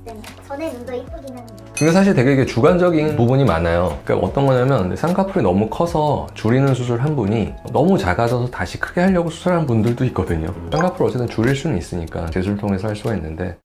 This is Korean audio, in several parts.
때문에 전에 눈도 이쁘긴 한데. 근데 사실 되게 이게 주관적인 부분이 많아요. 그러니까 어떤 거냐면 쌍꺼풀이 너무 커서 줄이는 수술 한 분이 너무 작아져서 다시 크게 하려고 수술한 분들도 있거든요. 쌍꺼풀을 어쨌든 줄일 수는 있으니까 재수를 통해서 할 수가 있는데,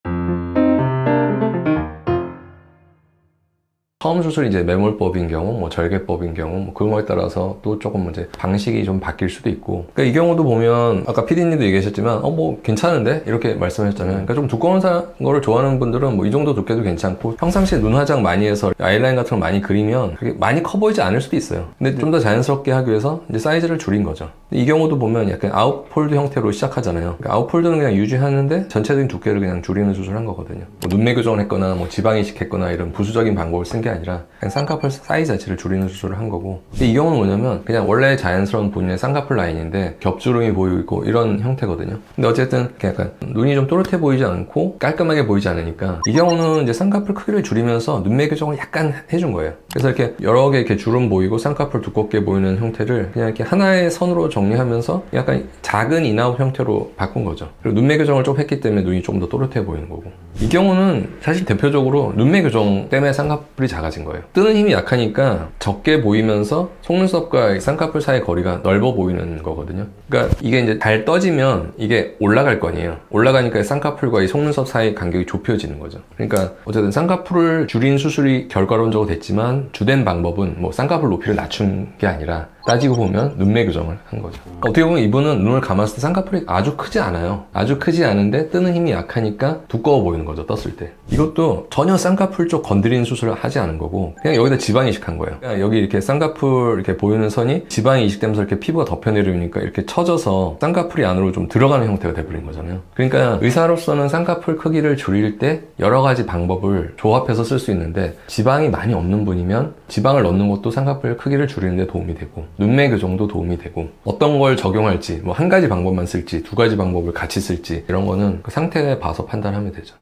처음 수술이 이제 매몰법인 경우, 뭐 절개법인 경우, 뭐 그런 거에 따라서 또 조금 이제 방식이 좀 바뀔 수도 있고. 그러니까 이 경우도 보면 아까 PD님도 얘기하셨지만, 뭐 괜찮은데? 이렇게 말씀하셨잖아요. 그러니까 좀 두꺼운 거를 좋아하는 분들은 뭐 이 정도 두께도 괜찮고, 평상시에 눈 화장 많이 해서 아이라인 같은 걸 많이 그리면 그게 많이 커 보이지 않을 수도 있어요. 근데 좀 더 자연스럽게 하기 위해서 이제 사이즈를 줄인 거죠. 이 경우도 보면 약간 아웃폴드 형태로 시작하잖아요. 그러니까 아웃폴드는 그냥 유지하는데 전체적인 두께를 그냥 줄이는 수술을 한 거거든요. 뭐 눈매 교정을 했거나 뭐 지방 이식했거나 이런 부수적인 방법을 쓴 게 아니라 그냥 쌍꺼풀 사이즈 자체를 줄이는 수술을 한 거고. 근데 이 경우는 뭐냐면 그냥 원래 자연스러운 본인의 쌍꺼풀 라인인데 겹주름이 보이고 이런 형태거든요. 근데 어쨌든 약간 눈이 좀 또렷해 보이지 않고 깔끔하게 보이지 않으니까 이 경우는 이제 쌍꺼풀 크기를 줄이면서 눈매 교정을 약간 해준 거예요. 그래서 이렇게 여러 개 이렇게 주름 보이고 쌍꺼풀 두껍게 보이는 형태를 그냥 이렇게 하나의 선으로 정리하면서 약간 작은 인아웃 형태로 바꾼 거죠. 그리고 눈매 교정을 좀 했기 때문에 눈이 좀 더 또렷해 보이는 거고. 이 경우는 사실 대표적으로 눈매 교정 때문에 쌍꺼풀이 작아진 거예요. 뜨는 힘이 약하니까 적게 보이면서 속눈썹과 쌍꺼풀 사이 거리가 넓어 보이는 거거든요. 그러니까 이게 이제 잘 떠지면 이게 올라갈 거 아니에요. 올라가니까 쌍꺼풀과 이 속눈썹 사이 간격이 좁혀지는 거죠. 그러니까 어쨌든 쌍꺼풀을 줄인 수술이 결과론적으로 됐지만 주된 방법은 뭐 쌍꺼풀 높이를 낮춘 게 아니라 따지고 보면 눈매 교정을 한 거죠. 어떻게 보면 이분은 눈을 감았을 때 쌍꺼풀이 아주 크지 않아요. 아주 크지 않은데 뜨는 힘이 약하니까 두꺼워 보이는 거죠, 떴을 때. 이것도 전혀 쌍꺼풀 쪽 건드리는 수술을 하지 않은 거고 그냥 여기다 지방 이식한 거예요. 그냥 여기 이렇게 쌍꺼풀 이렇게 보이는 선이 지방이 이식되면서 이렇게 피부가 덮여내려니까 이렇게 처져서 쌍꺼풀이 안으로 좀 들어가는 형태가 돼버린 거잖아요. 그러니까 의사로서는 쌍꺼풀 크기를 줄일 때 여러 가지 방법을 조합해서 쓸 수 있는데, 지방이 많이 없는 분이면 지방을 넣는 것도 쌍꺼풀 크기를 줄이는 데 도움이 되고 눈매 교정도 도움이 되고, 어떤 걸 적용할지 뭐 한 가지 방법만 쓸지 두 가지 방법을 같이 쓸지 이런 거는 그 상태에 봐서 판단하면 되죠.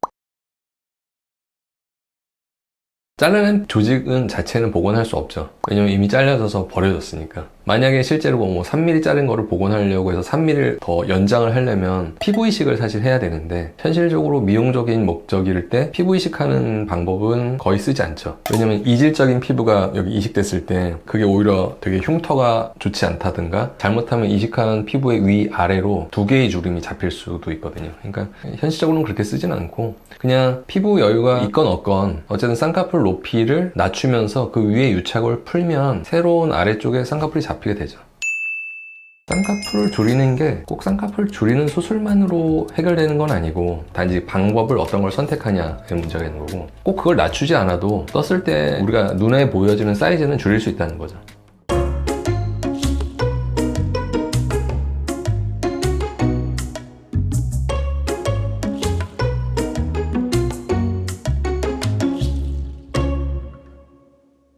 잘라낸 조직은 자체는 복원할 수 없죠. 왜냐면 이미 잘려져서 버려졌으니까. 만약에 실제로 뭐 3mm 자른 거를 복원하려고 해서 3mm를 더 연장을 하려면 피부 이식을 사실 해야 되는데, 현실적으로 미용적인 목적일 때 피부 이식하는 방법은 거의 쓰지 않죠. 왜냐면 이질적인 피부가 여기 이식됐을 때 그게 오히려 되게 흉터가 좋지 않다든가, 잘못하면 이식한 피부의 위 아래로 두 개의 주름이 잡힐 수도 있거든요. 그러니까 현실적으로는 그렇게 쓰진 않고 그냥 피부 여유가 있건 없건 어쨌든 쌍꺼풀 높이를 낮추면서 그 위에 유착을 풀면 새로운 아래쪽에 쌍꺼풀이 잡히게 되죠. 쌍꺼풀을 줄이는 게 꼭 쌍꺼풀 줄이는 수술만으로 해결되는 건 아니고, 단지 방법을 어떤 걸 선택하냐의 문제가 있는 거고, 꼭 그걸 낮추지 않아도 떴을 때 우리가 눈에 보여지는 사이즈는 줄일 수 있다는 거죠.